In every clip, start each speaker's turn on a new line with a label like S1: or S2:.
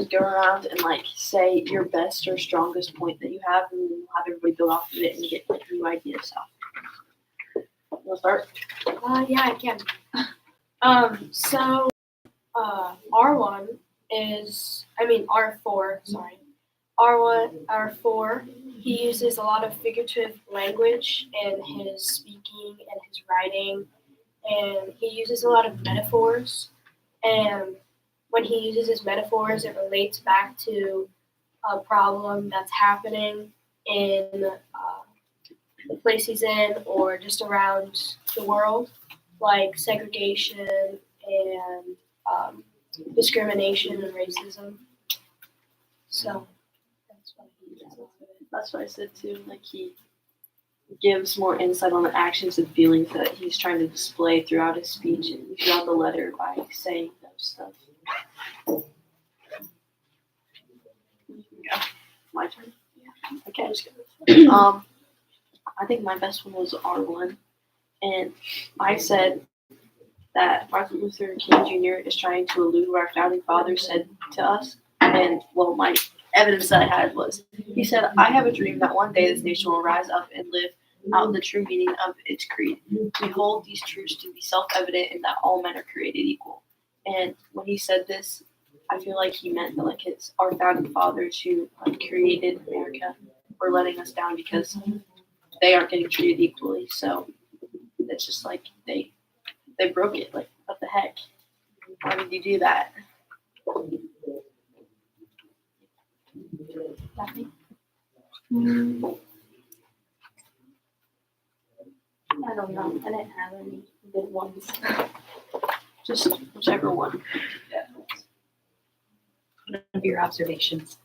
S1: is go around and like say your best or strongest point that you have, and then we'll have everybody build off of it and get like new ideas. So, you want to start?
S2: Yeah, I can. R1 R4, sorry. R4, he uses a lot of figurative language in his speaking and his writing, and he uses a lot of metaphors. And when he uses his metaphors, it relates back to a problem that's happening in the place he's in or just around the world, like segregation and discrimination and racism. So that's what he does.
S1: That's what I said too. Like he gives more insight on the actions and feelings that he's trying to display throughout his speech and throughout the letter by saying those stuff. Yeah. My turn? Yeah. Okay. I think my best one was R1. And I said that Martin Luther King Jr. is trying to elude what our founding fathers said to us. And, well, my evidence that I had was, he said, I have a dream that one day this nation will rise up and live out the true meaning of its creed. We hold these truths to be self-evident and that all men are created equal. And when he said this, I feel like he meant that like our founding fathers who created America were letting us down because they aren't getting treated equally. So it's just like they broke it. Like, what the heck? Why did you do that?
S3: I don't know. I didn't have any good ones.
S1: Just whichever one.
S4: Yeah. What are your observations?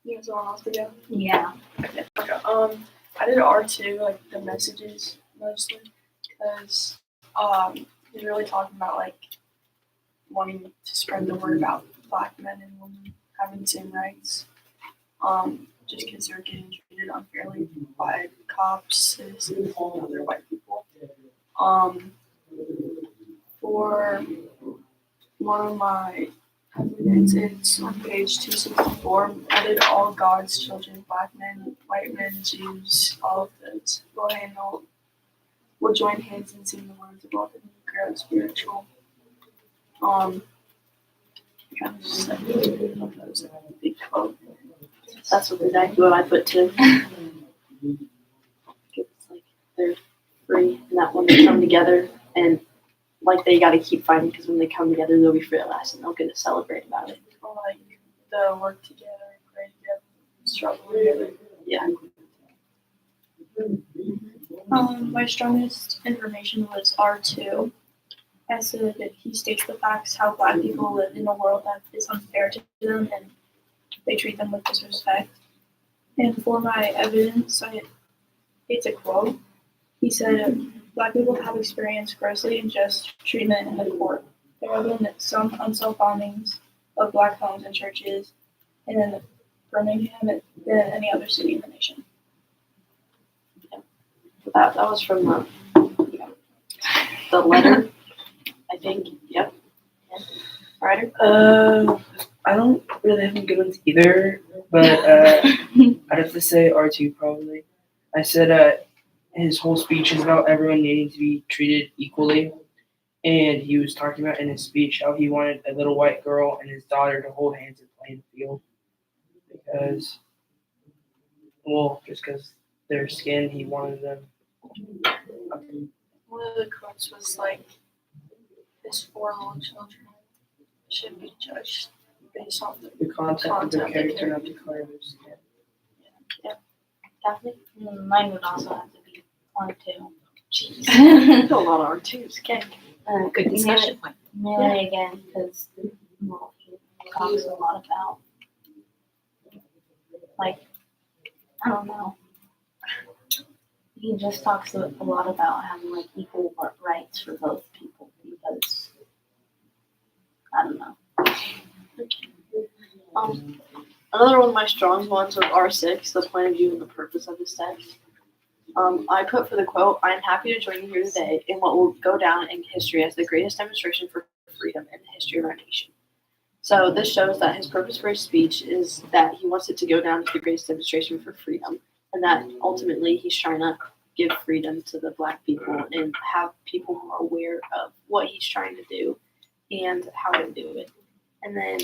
S2: You guys want else to go?
S4: Yeah.
S2: Okay. I did R2, like the messages mostly, because he's really talking about like wanting to spread the word about Black men and women having the same rights. Just because they're getting treated unfairly by cops, citizens, and other white people. For one of my evidence, it's on page 264. I did all God's children, Black men, white men, Jews, all of those will join hands and sing the words of all the Negro spiritual. Kind of just like those a big quote.
S1: That's exactly what I put too. It's like they're free, and that when they come together, and like they got to keep fighting because when they come together, they'll be free at last, and they'll get to celebrate about it.
S2: Or like the work together, pray together, struggle together.
S1: Yeah.
S5: My strongest information was R2. I said that he states the facts how Black people live in a world that is unfair to them and they treat them with disrespect. And for my evidence, it's a quote. He said, Black people have experienced grossly unjust treatment in the court. There have been some unsolved bombings of Black homes and churches in Birmingham than any other city in the nation.
S1: That was from the letter, I think. Yep. Yeah. Ryder?
S6: I don't really have any good ones either, but I'd have to say R2 probably. I said his whole speech is about everyone needing to be treated equally, and he was talking about in his speech how he wanted a little white girl and his daughter to hold hands and play in the field because, well, just because their skin, he wanted them.
S2: One of the quotes was like, his 4 little children should be judged based on the
S6: content of their character, not the color of their skin.
S1: Daphne?
S3: Mine would also have to be R2.
S1: Jeez. A lot of R2s. Okay.
S4: Good discussion point.
S3: Melee again, because he talks a lot about, like, I don't know. He just talks a lot about having like equal rights for both people because I don't know.
S1: Another one of my strong ones was R6, the point of view and the purpose of this text. I put for the quote, I am happy to join you here today in what will go down in history as the greatest demonstration for freedom in the history of our nation. So this shows that his purpose for his speech is that he wants it to go down as the greatest demonstration for freedom, and that ultimately he's trying to give freedom to the Black people and have people more aware of what he's trying to do and how to do it. And then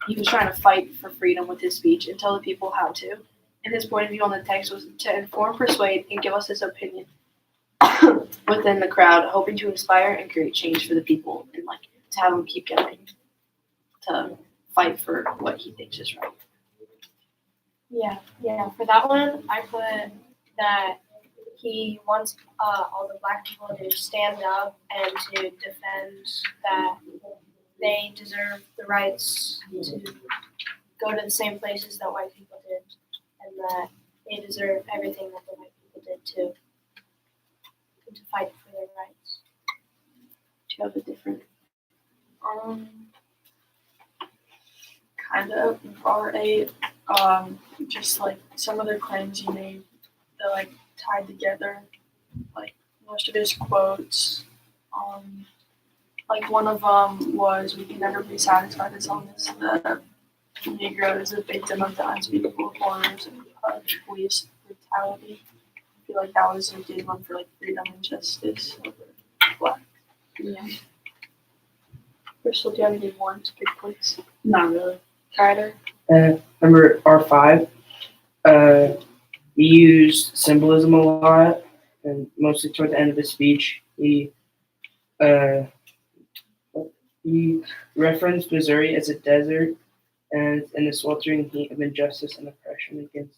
S1: he was trying to fight for freedom with his speech and tell the people how to. And his point of view on the text was to inform, persuade, and give us his opinion within the crowd, hoping to inspire and create change for the people and like to have them keep going to fight for what he thinks is right.
S2: Yeah. For that one, I put that he wants all the Black people to stand up and to defend that they deserve the rights to go to the same places that white people did, and that they deserve everything that the white people did too, and to fight for their rights.
S1: Do you have a different?
S5: Kind of R8. Just like some of the claims he made, they're like tied together. Like most of his quotes. Like one of them was, "We can never be satisfied as long as the Negro is a victim of the unspeakable horrors of police brutality." I feel like that was a good one for like freedom and justice over Black.
S1: Yeah. Crystal, do you have any more to pick, please?
S5: Not really.
S1: Ryder?
S6: Number R5. He used symbolism a lot, and mostly toward the end of his speech, he referenced Missouri as a desert and in the sweltering heat of injustice and oppression against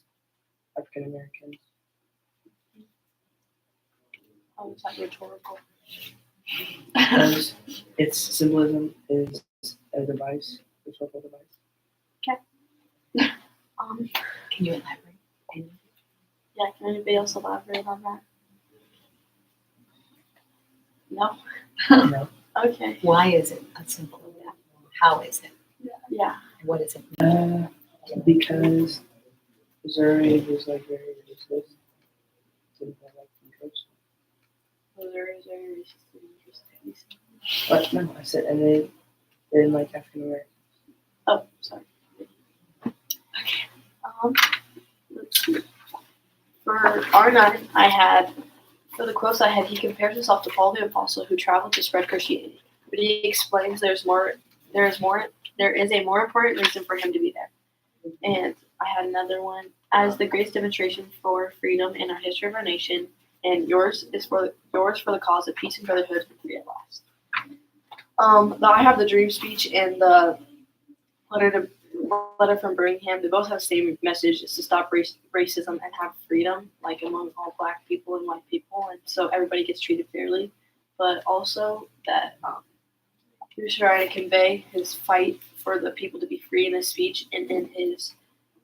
S6: African Americans.
S1: How is that rhetorical?
S6: Because its symbolism is a device, a rhetorical device.
S4: Can you elaborate?
S1: Yeah, can anybody else elaborate on that? No?
S6: No.
S1: Okay.
S4: Why is it a symbol of that? How is it?
S1: Yeah.
S4: What is it?
S6: Because Missouri was like very racist. Didn't have like interest.
S1: Missouri is very racist and interesting.
S6: But no, I said, and they didn't like African Americans.
S1: Oh, sorry. Okay. Let's see. For R9, for the quotes I had, he compares himself to Paul the Apostle who traveled to spread Christianity. But he explains there is a more important reason for him to be there. And I had another one. As the greatest demonstration for freedom in our history of our nation, and yours for the cause of peace and brotherhood and free at last. I have the dream speech and the letter from Birmingham. They both have the same message: is to stop racism and have freedom, like among all Black people and white people, and so everybody gets treated fairly. But also that he was trying to convey his fight for the people to be free in his speech, and in his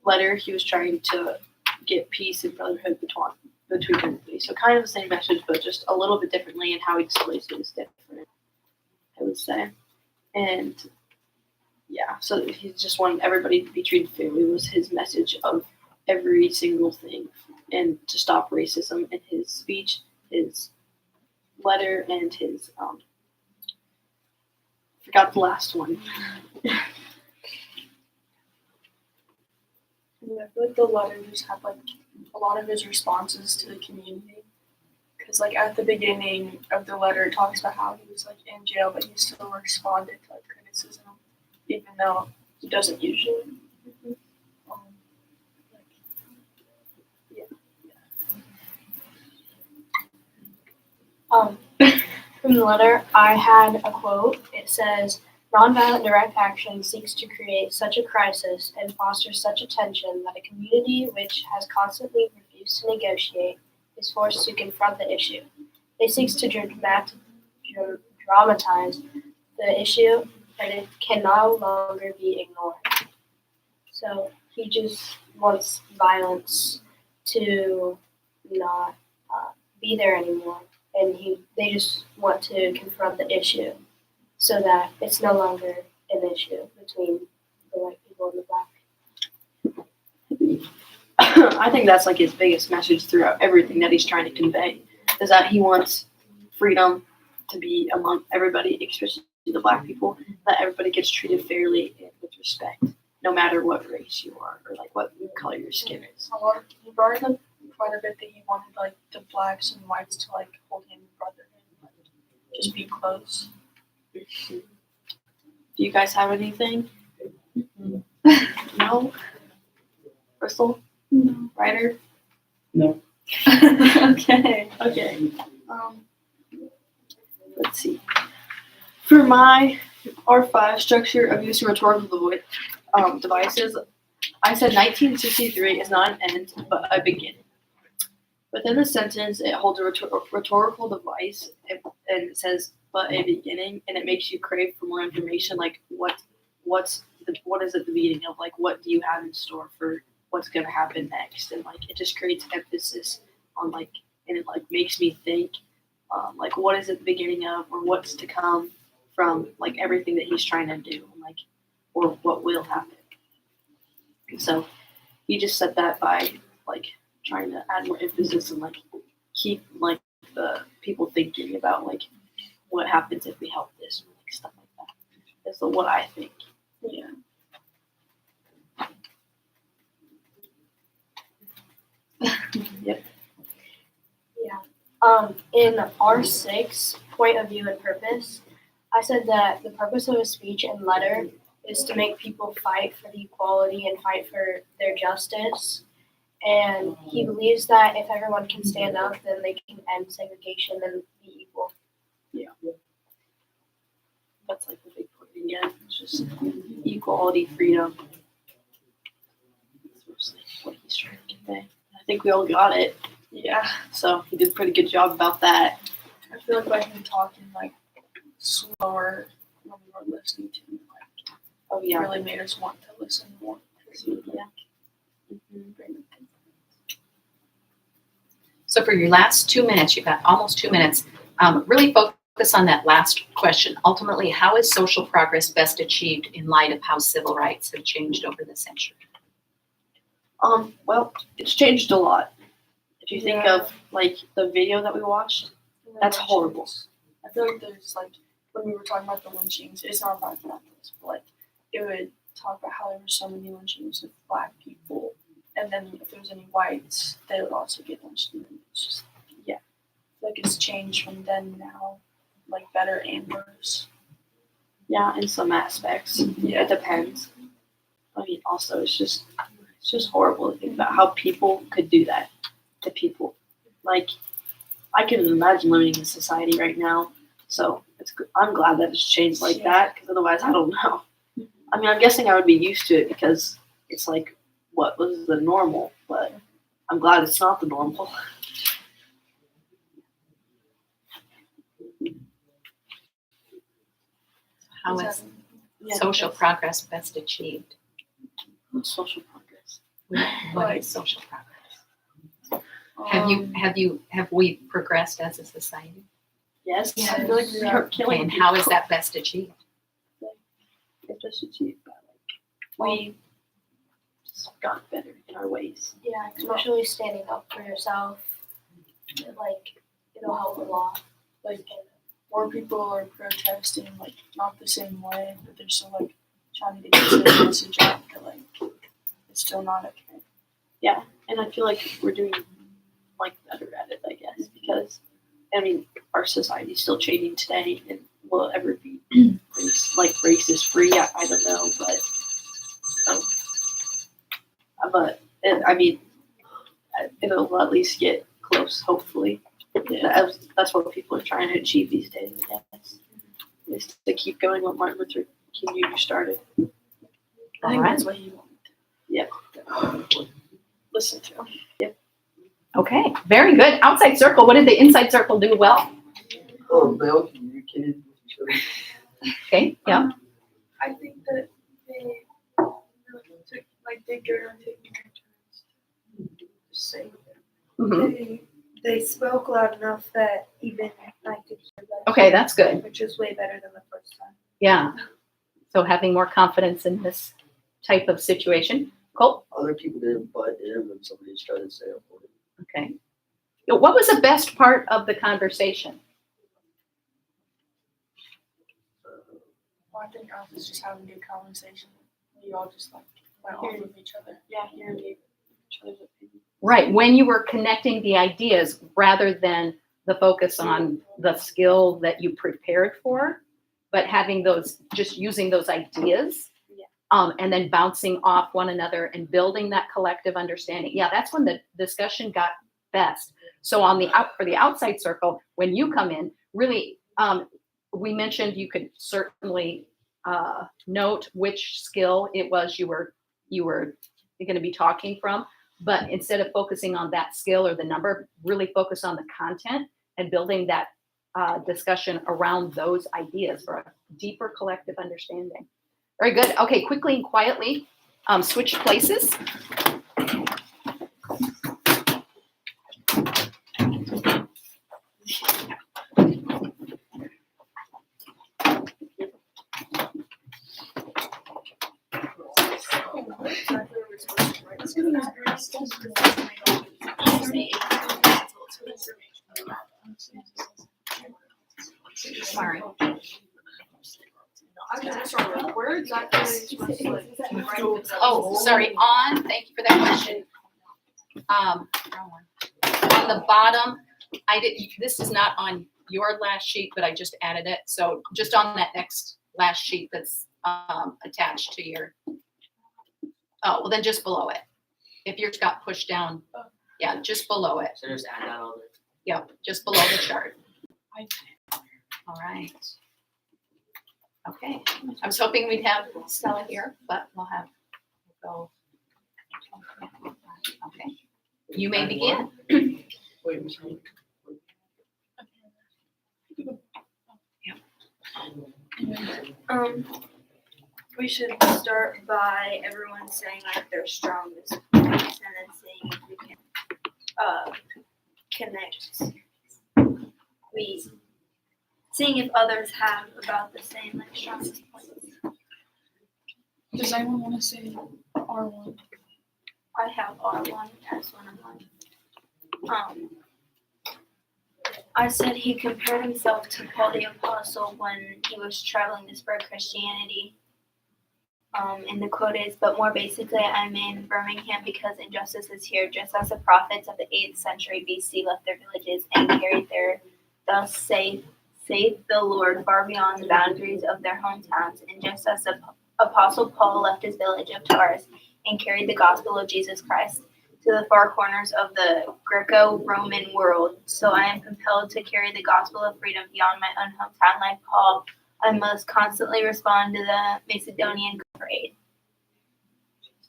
S1: letter, he was trying to get peace and brotherhood between everybody. So kind of the same message, but just a little bit differently, and how he displays it is different, I would say. And yeah, so he just wanted everybody to be treated fairly was his message of every single thing, and to stop racism in his speech, his letter, and his forgot the last one.
S5: Yeah, I feel like the letter just had like a lot of his responses to the community. Because like at the beginning of the letter, it talks about how he was like in jail, but he still responded to like criticism, even though he doesn't usually.
S2: From the letter, I had a quote. It says, "Nonviolent direct action seeks to create such a crisis and foster such a tension that a community which has constantly refused to negotiate is forced to confront the issue. It seeks to dramatize the issue, but it can no longer be ignored." So he just wants violence to not be there anymore, and they just want to confront the issue so that it's no longer an issue between the white people and the Black.
S1: I think that's like his biggest message throughout everything that he's trying to convey, is that he wants freedom to be among everybody, especially especially the black people, that everybody gets treated fairly and with respect, no matter what race you are or like what color your skin is.
S5: He brought it up quite a bit that he wanted like the blacks and whites to like hold him brother and like, just be close.
S1: Do you guys have anything? No? Crystal?
S5: No.
S1: Ryder?
S6: No.
S1: Okay. Let's see. For my R5 structure of use of rhetorical devices, I said 1963 is not an end, but a beginning. Within the sentence, it holds a rhetorical device and it says, but a beginning, and it makes you crave for more information, like what is at the beginning of, like, what do you have in store for what's going to happen next, and like it just creates emphasis on like, and it like makes me think, like what is at the beginning of, or what's to come from like everything that he's trying to do, like, or what will happen. So he just said that by like trying to add more emphasis and like keep like the people thinking about like what happens if we help this, or like stuff like that. That's what I think.
S5: Yeah.
S1: Yep.
S2: In R6, point of view and purpose, I said that the purpose of a speech and letter is to make people fight for the equality and fight for their justice. And he believes that if everyone can stand up, then they can end segregation and be equal.
S1: That's like the big point again. It's just equality, freedom. That's mostly what he's trying to convey. I think we all got it.
S5: Yeah.
S1: So he did a pretty good job about that.
S5: I feel like by him talking like slower when we were listening to him, like
S1: Oh yeah.
S5: really made us want to listen more.
S1: Yeah.
S4: So for your last 2 minutes, you've got almost 2 minutes, really focus on that last question. Ultimately, how is social progress best achieved in light of how civil rights have changed over the century?
S1: Well, it's changed a lot. If you think
S5: Yeah.
S1: of like the video that we watched, that's horrible.
S5: I feel like there's like when we were talking about the lynchings, it's not about that, but like it would talk about how there were so many lynchings of black people, and then if there was any whites, they would also get lynched. And it's just I feel like it's changed from then now, like better and worse.
S1: Yeah, in some aspects.
S5: Yeah.
S1: It depends. I mean, also it's just horrible to think about how people could do that to people. Like, I couldn't imagine living in society right now. So I'm glad that it's changed like that, because otherwise I don't know. I mean, I'm guessing I would be used to it because it's like what was the normal, but I'm glad it's not the normal.
S4: How is
S1: Yeah,
S4: social
S1: that's-
S4: progress best achieved?
S1: social progress.
S4: What is social progress? Have we progressed as a society?
S1: Yes,
S5: Yeah,
S1: I feel like we are killing
S4: And how is
S1: people.
S4: that best achieved?
S1: It's just achieved by we just got better in our ways.
S2: Yeah, especially standing up for yourself. Like, it'll help a lot.
S5: Like more people are protesting, like not the same way, but they're still like trying to get their message out. But like it's still not okay.
S1: And I feel like we're doing like better at it, I guess, because I mean our society's still changing today, and will it ever be racist free? I don't know, but I mean it'll at least get close, hopefully. That's what people are trying to achieve these days, I guess, is to keep going what Martin Luther King Jr. started.
S5: I think
S4: Alright.
S5: that's what he wanted.
S1: Yeah.
S5: Listen to.
S4: Okay, very good. Outside circle, what did the inside circle do well?
S7: Oh, they all communicated with each other.
S4: Okay, yeah.
S5: I think that they took like they go around taking their turns to just say
S4: Mhm.
S8: They spoke loud enough that even I could hear them,
S4: Okay, that's good.
S8: which was way better than the first time.
S4: Yeah. So having more confidence in this type of situation. Cool.
S7: Other people didn't butt in when somebody tried to say a word.
S4: Okay. What was the best part of the conversation?
S5: I think I was just having good conversation. We all just like went off of each other.
S1: Yeah, hearing each other's opinions.
S4: Right, when you were connecting the ideas rather than the focus on the skill that you prepared for, but having those, just using those ideas,
S1: Yeah.
S4: and then bouncing off one another and building that collective understanding. Yeah, that's when the discussion got best. So on the for the outside circle, when you come in, really, we mentioned you could certainly note which skill it was you were going to be talking from. But instead of focusing on that skill or the number, really focus on the content and building that discussion around those ideas for a deeper collective understanding. Very good. Okay, quickly and quietly, switch places. Sorry.
S5: Words
S4: Oh, sorry. On. Thank you for that question. On the bottom, I did. This is not on your last sheet, but I just added it. So just on that next last sheet that's attached to your. Oh, well then just below it. If yours got pushed down, yeah, just below it.
S7: So just add that all the.
S4: Yep, just below the chart. All right. Okay. I was hoping we'd have Stella here, but we'll go. Okay. You may begin.
S7: Wait, which one?
S8: We should start by everyone saying like their strongest points and then seeing if we can connect. Seeing if others have about the same like strongest points.
S5: Does anyone want to say R1?
S8: I have R1 as one of mine. I said he compared himself to Paul the Apostle when he was traveling to spread Christianity. And the quote is, "But more basically, I'm in Birmingham because injustice is here, just as the prophets of the 8th century BC left their villages and carried their thus saith the Lord far beyond the boundaries of their hometowns, and just as the Apostle Paul left his village of Taurus and carried the gospel of Jesus Christ to the far corners of the Greco-Roman world, so I am compelled to carry the gospel of freedom beyond my own hometown like Paul. I must constantly respond to the Macedonian call for aid."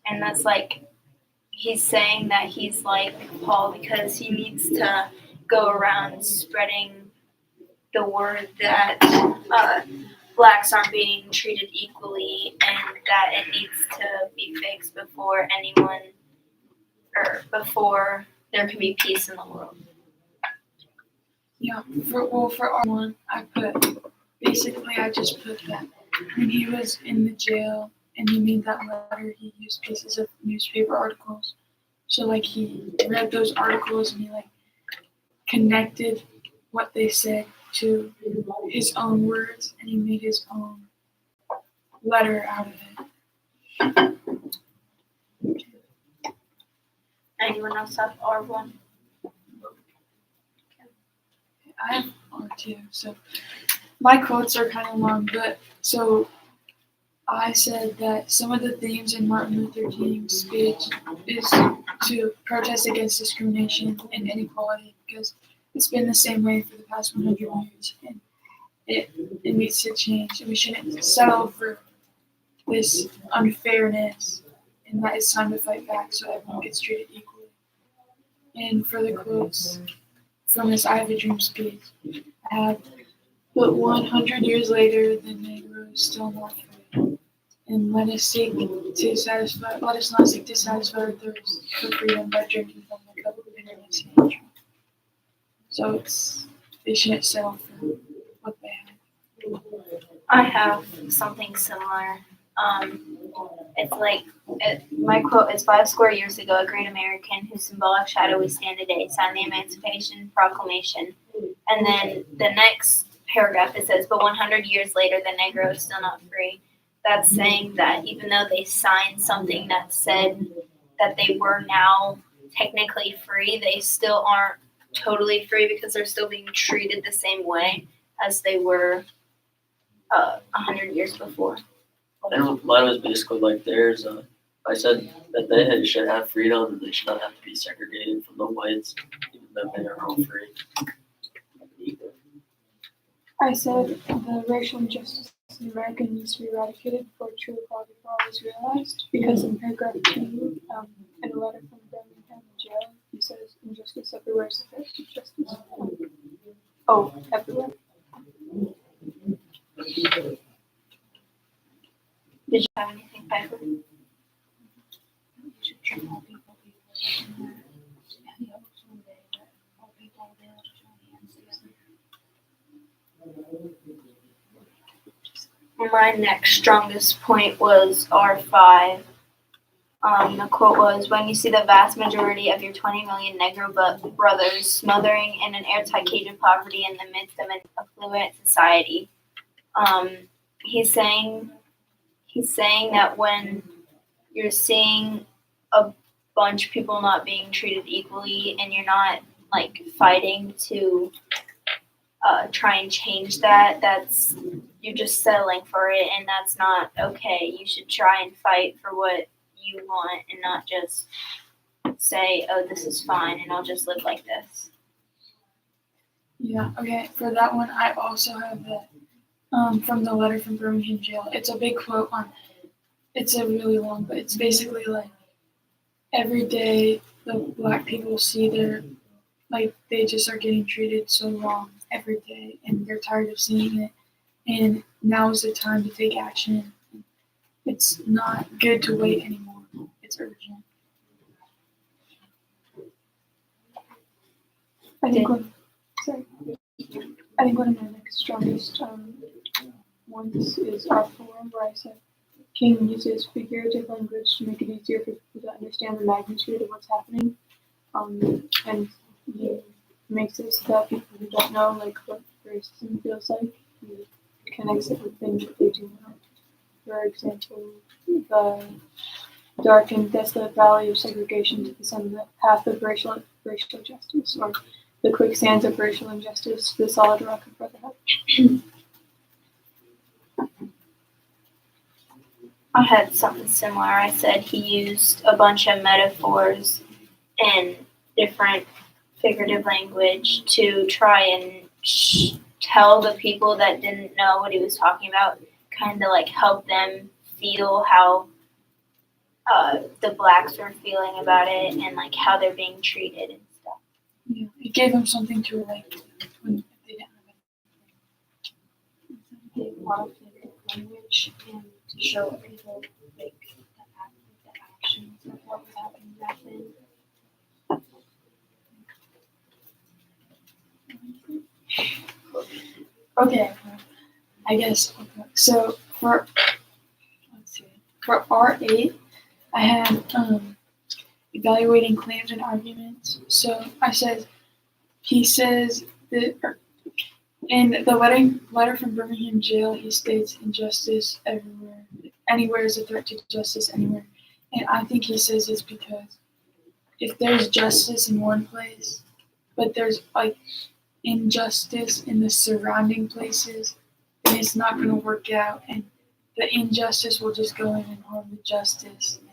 S8: And that's like, he's saying that he's like Paul because he needs to go around spreading the word that blacks aren't being treated equally and that it needs to be fixed before before there can be peace in the world.
S5: Yeah, for R1, I just put that when he was in the jail and he made that letter, he used pieces of newspaper articles. So like he read those articles and he like connected what they said to his own words and he made his own letter out of it.
S8: Anyone else have R1?
S5: I have R2, so my quotes are kind of long, but so I said that some of the themes in Martin Luther King's speech is to protest against discrimination and inequality because it's been the same way for the past 100 years and it needs to change and we shouldn't settle for this unfairness and that it's time to fight back so everyone gets treated equally. And for the quotes from this I Have a Dream speech, I have, "But 100 years later, the Negro is still not free. And let us not seek to satisfy our thirst for freedom by drinking from the cup of bitterness and hatred." So they shouldn't settle for what they have.
S8: I have something similar. It's like, my quote is, 5 square years ago, a great American whose symbolic shadow we stand today signed the Emancipation Proclamation. And then the next paragraph it says, but 100 years later, the Negro is still not free. That's saying that even though they signed something that said that they were now technically free, they still aren't totally free because they're still being treated the same way as they were 100 years before.
S9: And mine was basically like theirs. I said that they should have freedom and they should not have to be segregated from the whites, even though they are all free.
S5: I said the racial injustice in America needs to be eradicated before true equality for all is realized. Because in paragraph 2, in a letter from Birmingham Jail, he says injustice everywhere is the first justice. Oh, everywhere.
S8: Did you have anything, Piper? My next strongest point was R5. The quote was, when you see the vast majority of your 20 million Negro brothers smothering in an airtight cage of poverty in the midst of an affluent society. He's saying that when you're seeing a bunch of people not being treated equally and you're not like fighting to try and change that, that's you're just settling for it, and that's not okay. You should try and fight for what you want and not just say, oh, this is fine and I'll just live like this.
S5: Yeah, okay. For that one, I also have that from the letter from Birmingham Jail. It's a big quote it's a really long, but it's basically like every day the black people see they just are getting treated so wrong every day and they're tired of seeing it. And now is the time to take action. It's not good to wait anymore. It's urgent. I think one of my next strongest ones is R4, where I said King uses figurative language to make it easier for people to understand the magnitude of what's happening. And he makes it so that people who don't know what racism feels like, he connects it with things that they do know. For example, the dark and desolate valley of segregation to the sunlit path of racial justice, or the quicksands of racial injustice to the solid rock of brotherhood.
S8: I had something similar. I said he used a bunch of metaphors and different figurative language to try and tell the people that didn't know what he was talking about, kind of like help them feel how the blacks were feeling about it and like how they're being treated and stuff.
S5: Yeah, it gave them something to relate to when they didn't have anything. It gave a lot of figurative language and to show people the actions of what was happening back then. Okay, I guess. Okay. So for R8, I had evaluating claims and arguments. So I said, he says that in the letter from Birmingham Jail, he states injustice everywhere. Anywhere is a threat to justice anywhere. And I think he says this because if there's justice in one place, but there's injustice in the surrounding places, then it's not going to work out, and the injustice will just go in and harm the justice. And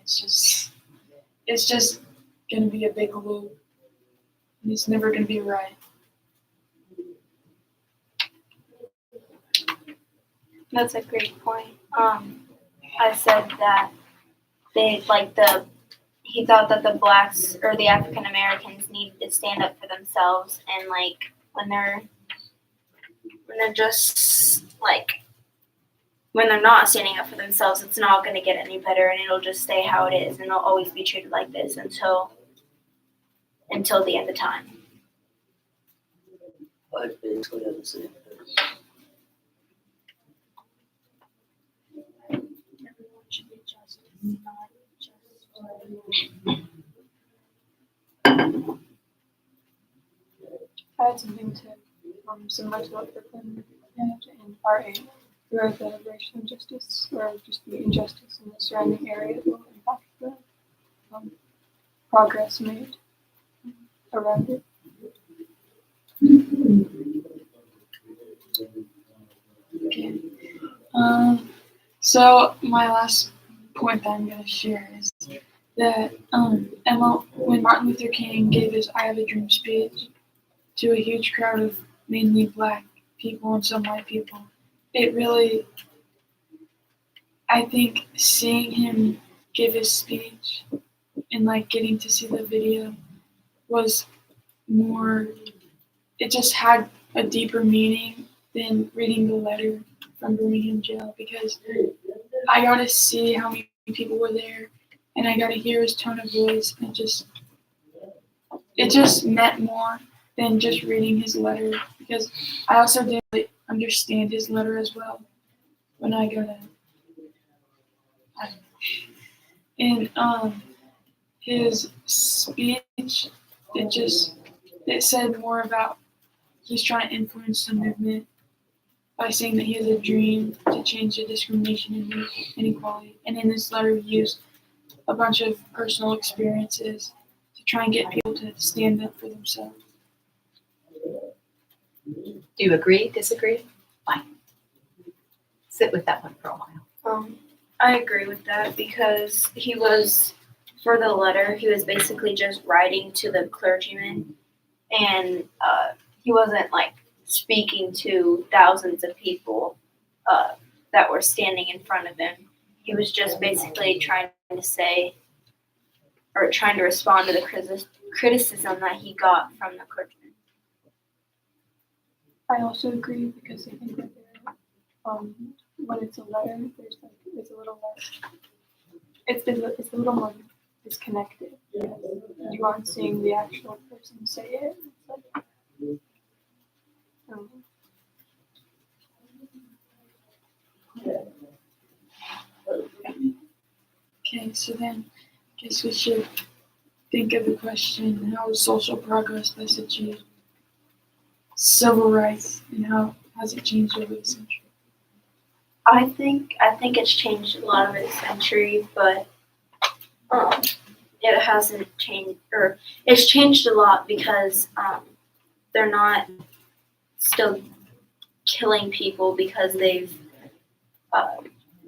S5: it's just going to be a big loop, and it's never going to be right.
S8: That's a great point. I said that he thought that the blacks or the African Americans needed to stand up for themselves, and when they're not standing up for themselves, it's not going to get any better, and it'll just stay how it is, and they'll always be treated like this until the end of time.
S9: I basically had the same thing.
S5: Everyone should be just, not just. I had something to similar to what Brooklyn Part 8, where the racial injustice or just the injustice in the surrounding area will impact the progress made around it. Okay. So my last point that I'm going to share is that when Martin Luther King gave his "I Have a Dream" speech to a huge crowd of mainly Black people and some white people, it really, I think, seeing him give his speech and like getting to see the video was more. It just had a deeper meaning than reading the letter from Birmingham Jail, because I got to see how many people were there, and I got to hear his tone of voice, and it just meant more than just reading his letter, because I also didn't understand his letter as well when I got it. And his speech, it said more about he's trying to influence the movement by saying that he has a dream to change the discrimination and inequality. And in this letter, he used a bunch of personal experiences to try and get people to stand up for themselves.
S4: Do you agree, disagree? Fine. Sit with that one for a while.
S8: I agree with that because for the letter, he was basically just writing to the clergyman, and he wasn't like speaking to thousands of people that were standing in front of him. He was just basically trying to respond to the criticism that he got from the clergyman.
S5: I also agree because I think that when it's a letter, it's a little less. It's a little more disconnected. You aren't seeing the actual person say it. It's okay, so then I guess we should think of the question: how is social progress best achieved? Civil rights, and how has it changed over the century?
S8: I think it's changed a lot over the century, but it hasn't changed, or it's changed a lot because they're not still killing people because they've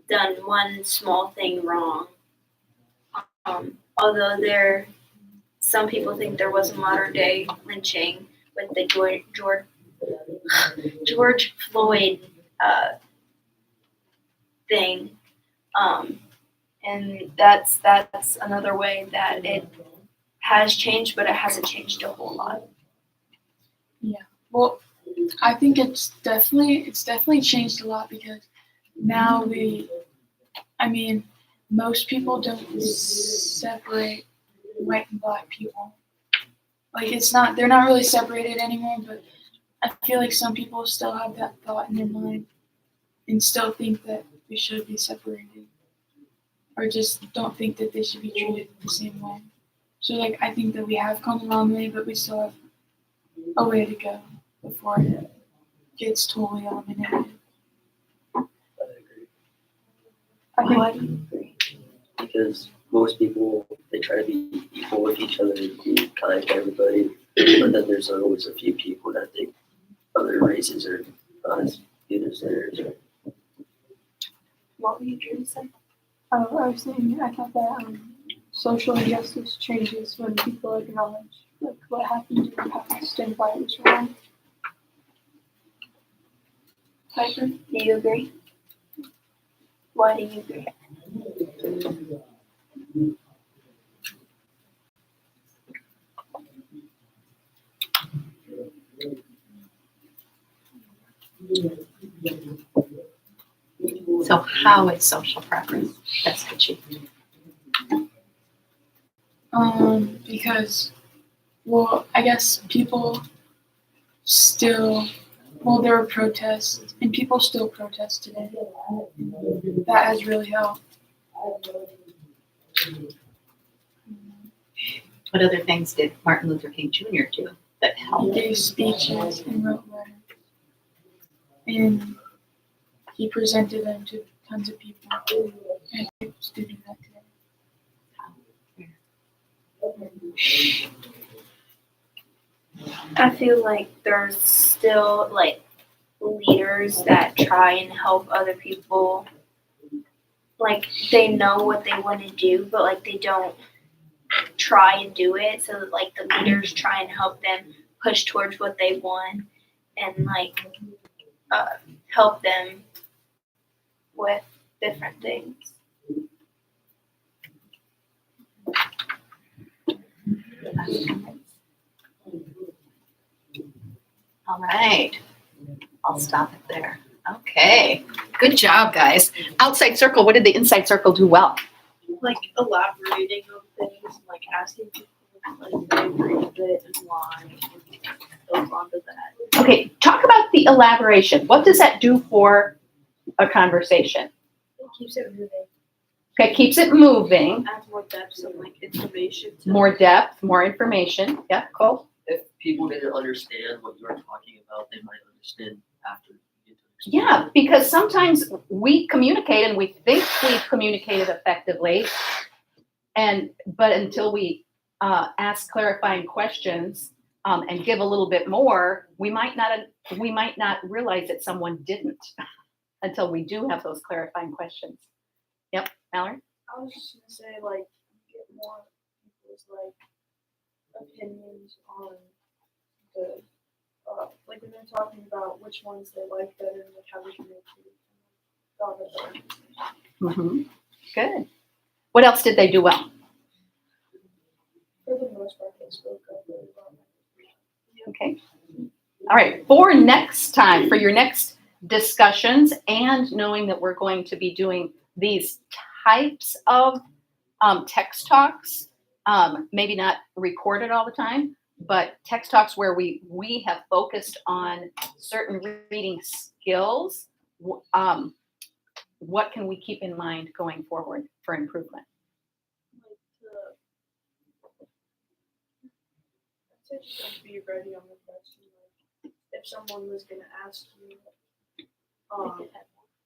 S8: done one small thing wrong. Although some people think there was a modern day lynching with the George Floyd thing, and that's another way that it has changed, but it hasn't changed a whole lot.
S5: Well, I think it's definitely changed a lot because now most people don't separate white and Black people. Like they're not really separated anymore, but I feel like some people still have that thought in their mind and still think that we should be separated, or just don't think that they should be treated the same way. So I think that we have come a long way, but we still have a way to go before it gets totally eliminated.
S9: I agree. Because most people, they try to be equal with each other and be kind to everybody, but then there's always a few people that think other races are not as good as theirs.
S8: What were you trying to say?
S5: I was saying I thought that social injustice changes when people acknowledge what happened in the past and why it was wrong.
S8: Piper, do you agree? Why do you agree?
S4: So how is social progress best achieved?
S5: Because, I guess people there were protests, and people still protest today. That has really helped.
S4: What other things did Martin Luther King Jr. do that
S5: He
S4: helped?
S5: gave speeches and wrote letters. And he presented them to tons of people. And people still do that today.
S8: I feel like there's still like leaders that try and help other people. Like they know what they want to do, but like they don't try and do it. So like the leaders try and help them push towards what they want and like help them with different things.
S4: All right. I'll stop it there. Okay. Good job, guys. Outside circle, what did the inside circle do well?
S1: Like elaborating on things, like asking people like they agree with it and why, and goes on to that.
S4: Okay, talk about the elaboration. What does that do for a conversation?
S1: It keeps it moving.
S4: Okay, keeps it moving.
S1: Adds more depth and like information. To
S4: More depth, more information. Yeah, cool.
S9: If people didn't understand what you were talking about, they might understand after you get to explain
S4: Yeah,
S9: it.
S4: because sometimes we communicate and we think we've communicated effectively, but until we ask clarifying questions and give a little bit more, we might not realize that someone didn't until we do have those clarifying questions. Yep, Mallory.
S5: I was just gonna say, like, get more people's like opinions on the like when they're talking about which ones they like better and like how we can make it.
S4: Mm-hmm. Good. What else did they do well?
S5: For the most part, they spoke up really well.
S4: Okay. All right. For next time, for your next discussions, and knowing that we're going to be doing these types of text talks, maybe not recorded all the time, but text talks where we have focused on certain reading skills. What can we keep in mind going forward for improvement?
S5: I'd say just like be ready on the question. Like if someone was gonna ask you,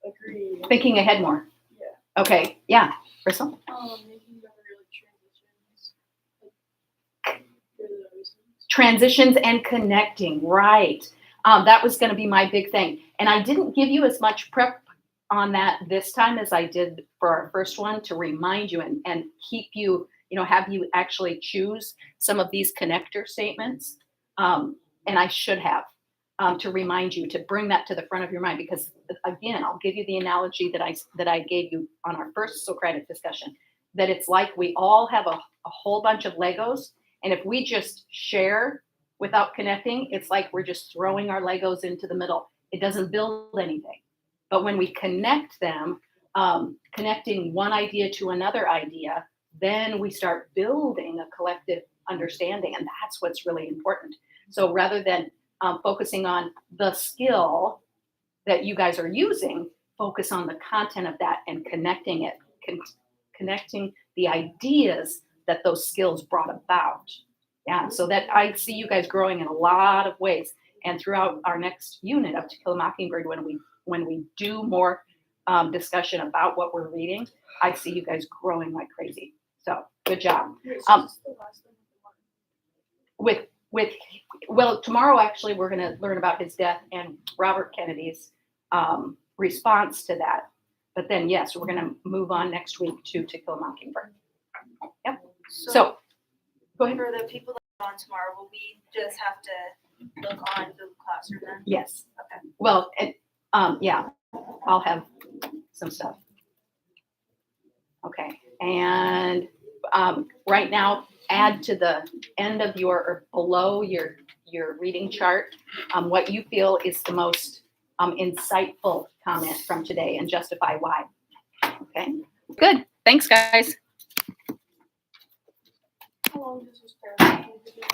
S5: agree.
S4: Thinking ahead more.
S5: Yeah.
S4: Okay. Yeah. Crystal?
S5: Making better like transitions. Like, for those things.
S4: Transitions and connecting, right. That was going to be my big thing. And I didn't give you as much prep on that this time as I did for our first one to remind you and keep you, have you actually choose some of these connector statements. And I should have to remind you to bring that to the front of your mind, because again, I'll give you the analogy that I gave you on our first Socratic discussion, that it's like we all have a whole bunch of Legos. And if we just share without connecting, it's like we're just throwing our Legos into the middle. It doesn't build anything. But when we connect them, connecting one idea to another idea, then we start building a collective understanding. And that's what's really important. So rather than focusing on the skill that you guys are using, focus on the content of that and connecting it, connecting the ideas that those skills brought about. Yeah, so that I see you guys growing in a lot of ways. And throughout our next unit of To Kill a Mockingbird, when we do more discussion about what we're reading, I see you guys growing like crazy. So good job. Well, tomorrow actually we're going to learn about his death and Robert Kennedy's response to that. But then yes, we're going to move on next week to Kill a Mockingbird. Yep. So go ahead.
S8: For the people that are on tomorrow, will we just have to look on Google Classroom then?
S4: Yes.
S8: Okay.
S4: Well, yeah, I'll have some stuff. Okay. And right now, add to the end of or below your reading chart what you feel is the most insightful comment from today and justify why. Okay. Good. Thanks, guys.
S5: How long does this paragraph take?